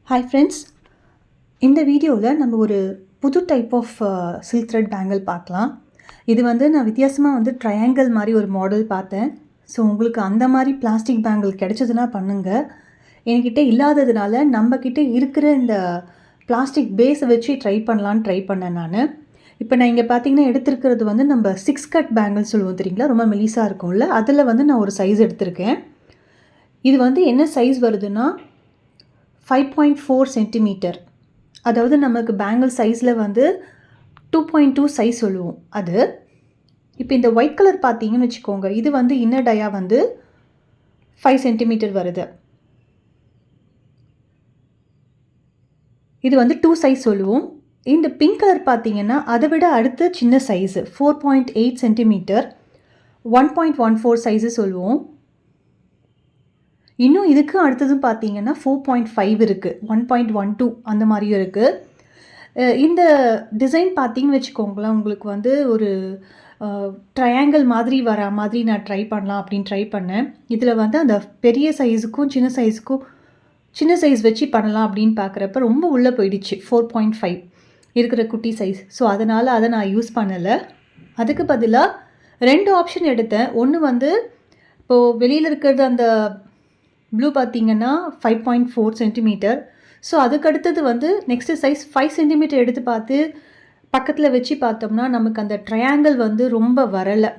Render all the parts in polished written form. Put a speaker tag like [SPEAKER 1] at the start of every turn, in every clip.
[SPEAKER 1] Hi friends, இந்த வீடியோவில் நம்ம ஒரு புது type of silk thread bangle பார்க்கலாம். இது நான் வித்தியாசமாக ட்ரையாங்கிள் மாதிரி ஒரு மாடல் பார்த்தேன். ஸோ உங்களுக்கு அந்த மாதிரி பிளாஸ்டிக் பேங்கிள் கிடைச்சதுன்னா பண்ணுங்கள். என்கிட்ட இல்லாததுனால நம்மக்கிட்ட இருக்கிற இந்த பிளாஸ்டிக் பேஸை வச்சு ட்ரை பண்ணேன் நான். இப்போ நான் இங்கே பார்த்தீங்கன்னா எடுத்திருக்கிறது நம்ம 6 கட் பேங்கிள் சொல்லுவோம் தெரியுங்களா, ரொம்ப மெலிசாக இருக்கும்ல, அதில் நான் ஒரு சைஸ் எடுத்திருக்கேன். இது என்ன சைஸ் வருதுன்னா 5.4 சென்டிமீட்டர். அதாவது நமக்கு பேங்கிள் சைஸில் 2.2 சைஸ் சொல்லுவோம் அது. இப்போ இந்த ஒயிட் கலர் பார்த்தீங்கன்னு வச்சுக்கோங்க, இது இன்னர் டயா 5 சென்டிமீட்டர் வருது. இது 2 சைஸ் சொல்லுவோம். இந்த பிங்க் கலர் பார்த்தீங்கன்னா அதை விட அடுத்த சின்ன சைஸு 4.8 சென்டிமீட்டர், 1.14 சைஸு சொல்லுவோம். இன்னும் இதுக்கு அடுத்ததும் பார்த்தீங்கன்னா 4.5 இருக்குது, 1.12 அந்த மாதிரியும் இருக்குது. இந்த டிசைன் பார்த்தீங்கன்னு வச்சுக்கோங்களேன், உங்களுக்கு ஒரு ட்ரையாங்கிள் மாதிரி வர மாதிரி நான் ட்ரை பண்ணலாம் அப்படின்னு ட்ரை பண்ணேன். இதில் அந்த பெரிய சைஸுக்கும் சின்ன சைஸ் வச்சு பண்ணலாம் அப்படின்னு பார்க்குறப்ப ரொம்ப உள்ளே போயிடுச்சு 4.5 இருக்கிற குட்டி சைஸ். ஸோ அதனால் அதை நான் யூஸ் பண்ணலை. அதுக்கு பதிலாக 2 ஆப்ஷன் எடுத்தேன். ஒன்று இப்போது வெளியில் இருக்கிறது அந்த ப்ளூ பார்த்தீங்கன்னா 5.4 சென்டிமீட்டர். ஸோ அதுக்கடுத்தது நெக்ஸ்ட்டு சைஸ் 5 சென்டிமீட்டர் எடுத்து பார்த்து பக்கத்தில் வச்சு பார்த்தோம்னா நமக்கு அந்த ட்ரையாங்கிள் ரொம்ப வரலை.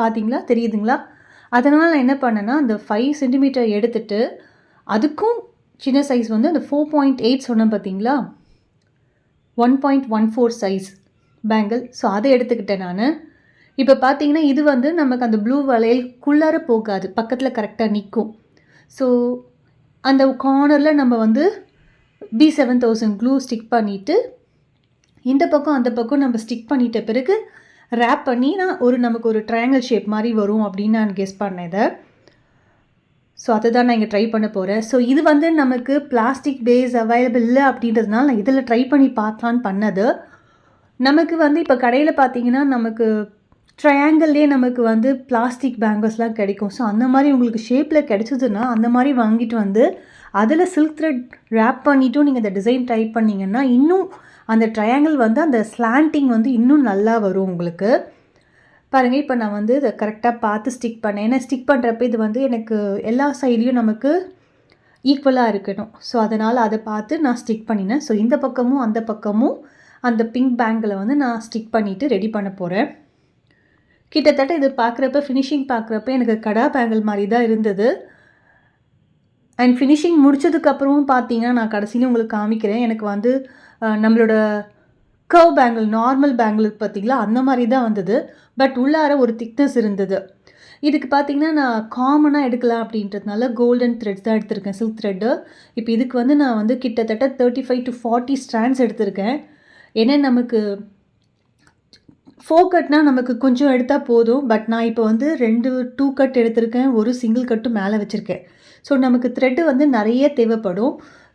[SPEAKER 1] பார்த்தீங்களா, தெரியுதுங்களா? அதனால் நான் என்ன பண்ணேன்னா அந்த 5 சென்டிமீட்டர் எடுத்துகிட்டு அதுக்கும் சின்ன சைஸ் அந்த 4.8 சொன்னேன் பார்த்தீங்களா, 1.14 சைஸ் பேங்கிள். ஸோ அதை எடுத்துக்கிட்டேன் நான். இப்போ பார்த்தீங்கன்னா இது நமக்கு அந்த ப்ளூ வளையலுக்குள்ளார போகாது, பக்கத்தில் கரெக்டாக நிற்கும். ஸோ அந்த கார்னரில் நம்ம B7000 க்ளூ ஸ்டிக் பண்ணிவிட்டு இந்த பக்கம் அந்த பக்கம் நம்ம ஸ்டிக் பண்ணிட்ட பிறகு ரேப் பண்ணி நமக்கு ஒரு ட்ரையாங்கிள் ஷேப் மாதிரி வரும் அப்படின்னு நான் கெஸ் பண்ணேன் இதை. ஸோ அதை தான் நான் இங்கே ட்ரை பண்ண போகிறேன். ஸோ இது நமக்கு பிளாஸ்டிக் பேஸ் அவைலபிள் இல்லை அப்படின்றதுனால நான் இதில் ட்ரை பண்ணி பார்க்கலான்னு பண்ணது. நமக்கு இப்போ கடையில் பார்த்தீங்கன்னா நமக்கு ட்ரையாங்கிள்லேயே நமக்கு பிளாஸ்டிக் பேங்கிள்ஸ்லாம் கிடைக்கும். ஸோ அந்த மாதிரி உங்களுக்கு ஷேப்பில் கிடைச்சதுன்னா அந்த மாதிரி வாங்கிட்டு அதில் சில்க் த்ரெட் ரேப் பண்ணிவிட்டும் நீங்கள் இந்த டிசைன் ட்ரை பண்ணிங்கன்னா இன்னும் அந்த ட்ரையாங்கிள் அந்த ஸ்லாண்டிங் இன்னும் நல்லா வரும் உங்களுக்கு. பாருங்கள், இப்போ நான் இதை கரெக்டாக பார்த்து ஸ்டிக் பண்ணேன். ஏன்னா ஸ்டிக் பண்ணுறப்ப இது எனக்கு எல்லா சைட்லேயும் நமக்கு ஈக்குவலாக இருக்கணும். ஸோ அதனால் அதை பார்த்து நான் ஸ்டிக் பண்ணினேன். ஸோ இந்த பக்கமும் அந்த பக்கமும் அந்த பிங்க் பேங்கிளை நான் ஸ்டிக் பண்ணிவிட்டு ரெடி பண்ண போகிறேன். கிட்டத்தட்ட இது பார்க்குறப்ப ஃபினிஷிங் பார்க்குறப்ப எனக்கு கடா பேங்கிள் மாதிரி தான் இருந்தது. அண்ட் ஃபினிஷிங் முடித்ததுக்கப்புறமும் பார்த்தீங்கன்னா நான் கடைசியில் உங்களுக்கு காமிக்கிறேன். எனக்கு நம்மளோட கர்வ் பேங்கிள், நார்மல் பேங்கிள் பார்த்திங்களா, அந்த மாதிரி தான் வந்தது. பட் உள்ளார ஒரு திக்னஸ் இருந்தது. இதுக்கு பார்த்திங்கன்னா நான் காமனாக எடுக்கலாம் அப்படின்றதுனால கோல்டன் த்ரெட்ஸ் தான் எடுத்திருக்கேன், சில்க் த்ரெட்டு. இப்போ இதுக்கு நான் கிட்டத்தட்ட 35 to 40 ஸ்ட்ராண்ட்ஸ் எடுத்திருக்கேன். ஏன்னா நமக்கு 4 கட்னா நமக்கு கொஞ்சம் எடுத்தால் போதும். பட் நான் இப்போ 2 கட் எடுத்திருக்கேன், ஒரு சிங்கிள் கட்டும் மேலே வச்சுருக்கேன். ஸோ நமக்கு த்ரெட்டு நிறைய தேவைப்படும்.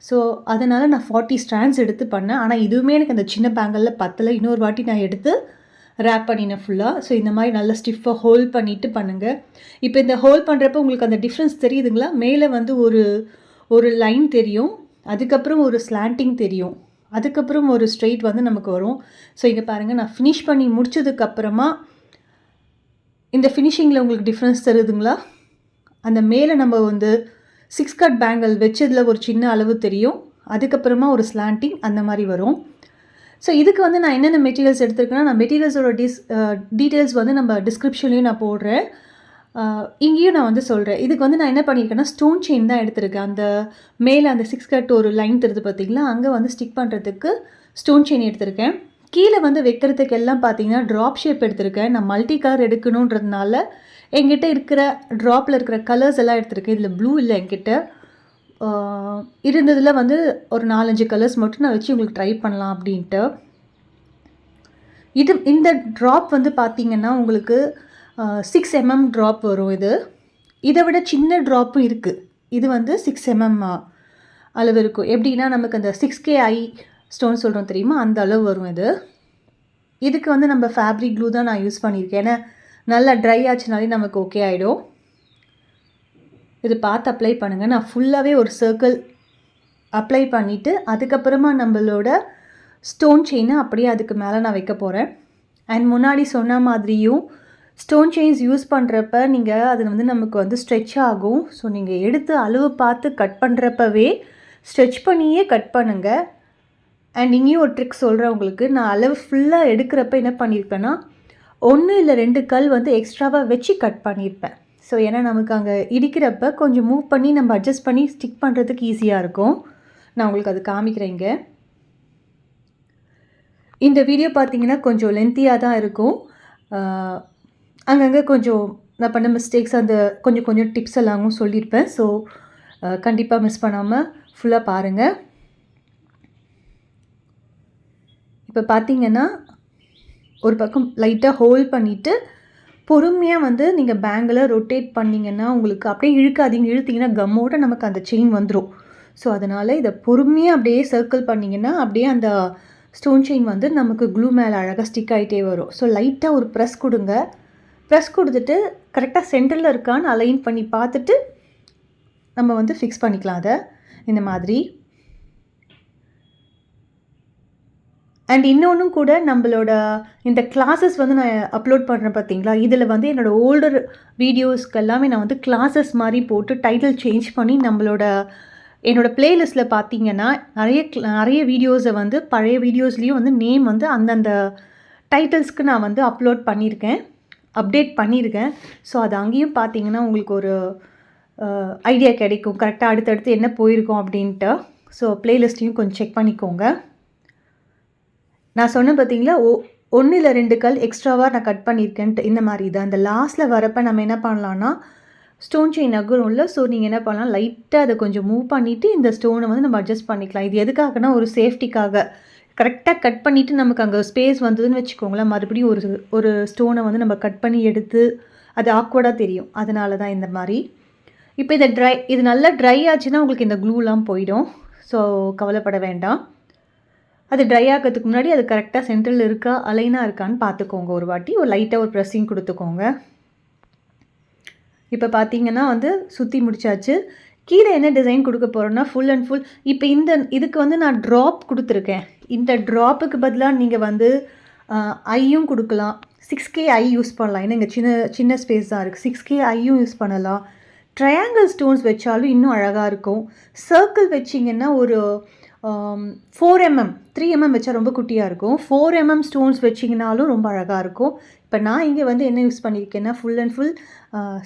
[SPEAKER 1] ஸோ அதனால் நான் 40 ஸ்ட்ராண்ட்ஸ் எடுத்து பண்ணேன். ஆனால் இதுவுமே எனக்கு அந்த சின்ன பேங்கிளில் பத்தலை. இன்னொரு வாட்டி நான் எடுத்து ரேப் பண்ணினேன் ஃபுல்லாக. ஸோ இந்த மாதிரி நல்லா ஸ்டிஃபாக ஹோல்ட் பண்ணிவிட்டு பண்ணுங்கள். இப்போ இந்த ஹோல்ட் பண்ணுறப்போ உங்களுக்கு அந்த டிஃப்ரென்ஸ் தெரியுதுங்களா? மேலே ஒரு லைன் தெரியும், அதுக்கப்புறம் ஒரு ஸ்லாண்டிங் தெரியும், அதுக்கப்புறம் ஒரு ஸ்ட்ரெயிட் நமக்கு வரும். ஸோ இங்கே பாருங்கள், நான் ஃபினிஷ் பண்ணி முடிச்சதுக்கப்புறமா இந்த ஃபினிஷிங்கில் உங்களுக்கு டிஃப்ரென்ஸ் தருதுங்களா? அந்த மேலே நம்ம 6 கட் பேங்கிள் வச்சதில் ஒரு சின்ன அளவு தெரியும், அதுக்கப்புறமா ஒரு ஸ்லாண்டிங் அந்த மாதிரி வரும். ஸோ இதுக்கு நான் என்னென்ன மெட்டீரியல்ஸ் எடுத்துருக்கேன்னா, நான் மெட்டீரியல்ஸோட டீட்டெயில்ஸ் நம்ம டிஸ்கிரிப்ஷன்லேயும் நான் போடுறேன், இங்கேயும் நான் சொல்கிறேன். இதுக்கு நான் என்ன பண்ணியிருக்கேன்னா ஸ்டோன் செயின் தான் எடுத்திருக்கேன். அந்த மேலே அந்த 6 கட் ஒரு லைன் தருது பார்த்தீங்களா, அங்கே ஸ்டிக் பண்ணுறதுக்கு ஸ்டோன் செயின் எடுத்திருக்கேன். கீழே வைக்கிறதுக்கு எல்லாம் பார்த்தீங்கன்னா ட்ராப் ஷேப் எடுத்திருக்கேன். நான் மல்டி கலர் எடுக்கணுன்றதுனால என்கிட்ட இருக்கிற ட்ராப்பில் இருக்கிற கலர்ஸ் எல்லாம் எடுத்திருக்கேன். இதில் ப்ளூ இல்லை என்கிட்ட, இருந்ததில் ஒரு 4-5 கலர்ஸ் மட்டும் நான் வச்சு உங்களுக்கு ட்ரை பண்ணலாம் அப்படின்ட்டு. இந்த ட்ராப் பார்த்தீங்கன்னா உங்களுக்கு 6 mm ட்ராப் வரும். இதை விட சின்ன ட்ராப்பும் இருக்குது. இது 6 mm அளவு இருக்கும். எப்படின்னா நமக்கு அந்த 6K ஸ்டோன் சொல்கிறோம் தெரியுமா, அந்த அளவு வரும். இதுக்கு நம்ம ஃபேப்ரிக் க்ளூ தான் நான் யூஸ் பண்ணியிருக்கேன். ஏன்னா நல்லா ட்ரை ஆச்சுனாலே நமக்கு ஓகே ஆகிடும். இது பார்த்து அப்ளை பண்ணுங்கள். நான் ஃபுல்லாகவே ஒரு சர்க்கிள் அப்ளை பண்ணிவிட்டு அதுக்கப்புறமா நம்மளோட ஸ்டோன் செயினை அப்படியே அதுக்கு மேலே நான் வைக்க போகிறேன். அண்ட் முன்னாடி சொன்ன மாதிரியும் ஸ்டோன் செயின்ஸ் யூஸ் பண்ணுறப்ப நீங்கள் அது வந்து நமக்கு வந்து ஸ்ட்ரெச் ஆகும். ஸோ நீங்கள் எடுத்து அளவு பார்த்து கட் பண்ணுறப்பவே ஸ்ட்ரெச் பண்ணியே கட் பண்ணுங்கள். அண்ட் இங்கேயும் ஒரு ட்ரிக் சொல்கிறேன் உங்களுக்கு. நான் அளவு ஃபுல்லாக எடுக்கிறப்ப என்ன பண்ணியிருப்பேன்னா 1 இல்லை 2 கல் வந்து எக்ஸ்ட்ராவாக வச்சு கட் பண்ணியிருப்பேன். ஸோ ஏன்னா நமக்கு அங்கே இடிக்கிறப்ப கொஞ்சம் மூவ் பண்ணி நம்ம அட்ஜஸ்ட் பண்ணி ஸ்டிக் பண்ணுறதுக்கு ஈஸியாக இருக்கும். நான் உங்களுக்கு அது காமிக்கிறேங்க. இந்த வீடியோ பார்த்தீங்கன்னா கொஞ்சம் லென்த்தியாக தான் இருக்கும். அங்கங்கே கொஞ்சம் நான் பண்ண மிஸ்டேக்ஸ் அந்த கொஞ்சம் டிப்ஸ் எல்லாமும் சொல்லியிருப்பேன். ஸோ கண்டிப்பாக மிஸ் பண்ணாமல் ஃபுல்லாக பாருங்கள். இப்போ பார்த்தீங்கன்னா ஒரு பக்கம் லைட்டாக ஹோல்ட் பண்ணிவிட்டு பொறுமையாக வந்து நீங்கள் பேங்கில் ரொட்டேட் பண்ணிங்கன்னா உங்களுக்கு அப்படியே இழுக்காதீங்க. இழுத்திங்கன்னா கம்மோட நமக்கு அந்த செயின் வந்துடும். ஸோ அதனால் இதை பொறுமையாக அப்படியே சர்க்கிள் பண்ணிங்கன்னா அப்படியே அந்த ஸ்டோன் செயின் வந்து நமக்கு க்ளூ மேலே அழகாக ஸ்டிக் ஆகிட்டே வரும். ஸோ லைட்டாக ஒரு ப்ரெஸ் கொடுங்க. ப்ரெஸ் கொடுத்துட்டு கரெக்டாக சென்டரில் இருக்கான்னு அலைன் பண்ணி பார்த்துட்டு நம்ம வந்து ஃபிக்ஸ் பண்ணிக்கலாம் அதை இந்த மாதிரி. அண்ட் இன்னொன்றும் கூட நம்மளோட இந்த கிளாஸஸ் வந்து நான் அப்லோட் பண்ணுறேன் பார்த்தீங்களா, இதில் வந்து என்னோடய ஓல்டர் வீடியோஸ்க்கு எல்லாமே நான் வந்து கிளாஸஸ் மாதிரி போட்டு டைட்டில் சேஞ்ச் பண்ணி என்னோடய ப்ளேலிஸ்ட்டில் பார்த்தீங்கன்னா நிறைய வீடியோஸை வந்து பழைய வீடியோஸ்லேயும் வந்து நேம் வந்து அந்தந்த டைட்டில்ஸ்க்கு நான் வந்து அப்டேட் பண்ணியிருக்கேன். ஸோ அது அங்கேயும் பார்த்தீங்கன்னா உங்களுக்கு ஒரு ஐடியா கிடைக்கும் கரெக்டாக அடுத்தடுத்து என்ன போயிருக்கோம் அப்படின்ட்டு. ஸோ ப்ளேலிஸ்ட்டையும் கொஞ்சம் செக் பண்ணிக்கோங்க. நான் சொன்னேன் பார்த்தீங்களா 1 இல்லை 2 கல் எக்ஸ்ட்ராவாக நான் கட் பண்ணியிருக்கேன்ட்டு இந்த மாதிரி தான். அந்த லாஸ்ட்டில் வரப்போ நம்ம என்ன பண்ணலான்னா ஸ்டோன் செயின் நகரும்ல. ஸோ நீங்கள் என்ன பண்ணலாம், லைட்டாக அதை கொஞ்சம் மூவ் பண்ணிவிட்டு இந்த ஸ்டோனை வந்து நம்ம அட்ஜஸ்ட் பண்ணிக்கலாம். இது எதுக்காகனா ஒரு சேஃப்டிக்காக. கரெக்டாக கட் பண்ணிவிட்டு நமக்கு அங்கே ஸ்பேஸ் வந்ததுன்னு வச்சுக்கோங்களேன், மறுபடியும் ஒரு ஸ்டோனை வந்து நம்ம கட் பண்ணி எடுத்து அது ஆக்வர்டாக தெரியும். அதனால தான் இந்த மாதிரி. இப்போ இது நல்லா ட்ரை ஆச்சுன்னா உங்களுக்கு இந்த க்ளூலாம் போயிடும். ஸோ கவலைப்பட வேண்டாம். அது ட்ரை ஆகிறதுக்கு முன்னாடி அது கரெக்டாக சென்டரில் இருக்கா அலைனாக இருக்கான்னு பார்த்துக்கோங்க. ஒரு வாட்டி லைட்டாக ஒரு ப்ரெஸ்ஸிங் கொடுத்துக்கோங்க. இப்போ பார்த்தீங்கன்னா வந்து சுற்றி முடிச்சாச்சு. கீழே என்ன டிசைன் கொடுக்க போகிறோன்னா ஃபுல் அண்ட் ஃபுல் இப்போ இதுக்கு வந்து நான் ட்ராப் கொடுத்துருக்கேன். இந்த ட்ராப்புக்கு பதிலாக நீங்கள் வந்து ஐயும் கொடுக்கலாம். 6K ஐ யூஸ் பண்ணலாம். ஏன்னா இங்கே சின்ன ஸ்பேஸ் தான் இருக்குது. 6K ஐயும் யூஸ் பண்ணலாம். ட்ரையாங்கிள் ஸ்டோன்ஸ் வச்சாலும் இன்னும் அழகாக இருக்கும். சர்க்கிள் வச்சிங்கன்னா ஒரு 4mm 3mm வச்சா ரொம்ப குட்டியாக இருக்கும். 4mm ஸ்டோன்ஸ் வச்சிங்கனாலும் ரொம்ப அழகாக இருக்கும். இப்போ நான் இங்கே வந்து என்ன யூஸ் பண்ணியிருக்கேன்னா ஃபுல் அண்ட் ஃபுல்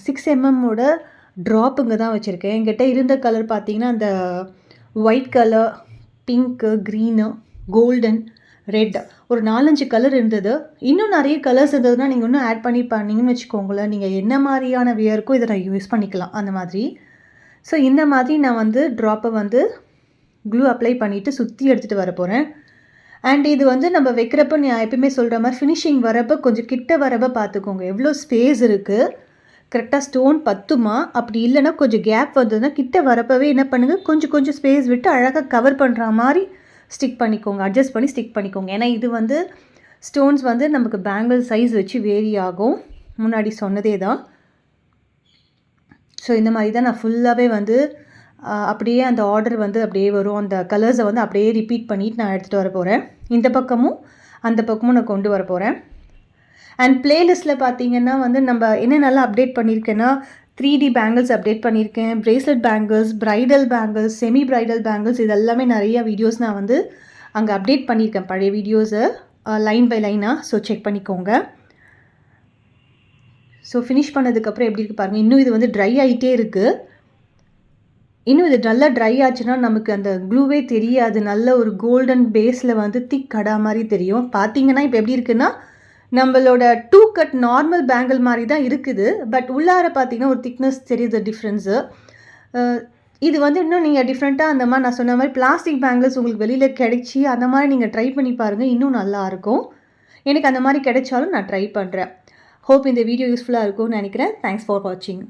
[SPEAKER 1] 6mm ட்ராப்புங்க தான் வச்சுருக்கேன். என்கிட்ட இருந்த கலர் பார்த்தீங்கன்னா அந்த white colour, pink, green, golden, red ஒரு 4-5 கலர் இருந்தது. இன்னும் நிறைய கலர்ஸ் இருந்ததுன்னா நீங்கள் இன்னும் ஆட் பண்ணி பண்ணிங்கன்னு வச்சுக்கோங்களேன். நீங்கள் என்ன மாதிரியான வியருக்கோ இதை நான் யூஸ் பண்ணிக்கலாம் அந்த மாதிரி. ஸோ இந்த மாதிரி நான் வந்து ட்ராப்பை வந்து க்ளூ அப்ளை பண்ணிவிட்டு சுற்றி எடுத்துகிட்டு வர போகிறேன். அண்ட் இது வந்து நம்ம வைக்கிறப்ப நான் எப்பயுமே சொல்கிற மாதிரி ஃபினிஷிங் வரப்போ கொஞ்சம் கிட்ட வரப்போ பார்த்துக்கோங்க எவ்வளோ ஸ்பேஸ் இருக்குது, கரெக்டாக ஸ்டோன் பத்துமா. அப்படி இல்லைன்னா கொஞ்சம் கேப் வந்ததுன்னா கிட்ட வரப்பவே என்ன பண்ணுங்கள், கொஞ்சம் ஸ்பேஸ் விட்டு அழகாக கவர் பண்ணுற மாதிரி ஸ்டிக் பண்ணிக்கோங்க. அட்ஜஸ்ட் பண்ணி ஸ்டிக் பண்ணிக்கோங்க. ஏன்னா இது வந்து ஸ்டோன்ஸ் வந்து நமக்கு பேங்கிள் சைஸ் வச்சு வேரி ஆகும். முன்னாடி சொன்னதே தான். ஸோ இந்த மாதிரி தான் நான் ஃபுல்லாகவே வந்து அப்படியே அந்த ஆர்டர் வந்து அப்படியே வரும். அந்த கலர்ஸை வந்து அப்படியே ரிப்பீட் பண்ணிவிட்டு நான் எடுத்துகிட்டு வர போகிறேன். இந்த பக்கமும் அந்த பக்கமும் நான் கொண்டு வர போகிறேன். அண்ட் ப்ளேலிஸ்ட்டில் பார்த்தீங்கன்னா வந்து நம்ம என்னென்னலாம் அப்டேட் பண்ணியிருக்கேன்னா 3D பேங்கிள்ஸ் அப்டேட் பண்ணியிருக்கேன், bracelet bangles, bridal bangles, semi bridal bangles, இது எல்லாமே நிறையா வீடியோஸ் நான் வந்து அங்கே அப்டேட் பண்ணியிருக்கேன். பழைய வீடியோஸை லைன் பை லைனாக. ஸோ செக் பண்ணிக்கோங்க. ஸோ ஃபினிஷ் பண்ணதுக்கப்புறம் எப்படி இருக்குது பாருங்கள். இன்னும் இது வந்து ட்ரை ஆகிட்டே இருக்குது. இன்னும் இது நல்லா ட்ரை ஆச்சுன்னா நமக்கு அந்த க்ளூவே தெரியாது. நல்ல ஒரு கோல்டன் பேஸில் வந்து திக் கடா மாதிரி தெரியும். பார்த்தீங்கன்னா இப்போ எப்படி இருக்குன்னா நம்மளோட 2 கட் நார்மல் பேங்கிள் மாதிரி தான் இருக்குது. பட் உள்ளார பார்த்தீங்கன்னா ஒரு திக்னஸ் தெரியுது டிஃப்ரென்ஸு. இது வந்து இன்னும் நீங்கள் டிஃப்ரெண்ட்டாக அந்த மாதிரி நான் சொன்ன மாதிரி பிளாஸ்டிக் பேங்கிள்ஸ் உங்களுக்கு வெளியில் கிடைச்சி அந்த மாதிரி நீங்கள் ட்ரை பண்ணி பாருங்கள். இன்னும் நல்லாயிருக்கும். எனக்கு அந்த மாதிரி கிடைச்சாலும் நான் ட்ரை பண்ணுறேன். ஹோப் இந்த வீடியோ யூஸ்ஃபுல்லாக இருக்கும்னு நினைக்கிறேன். தேங்க்ஸ் ஃபார் வாட்சிங்.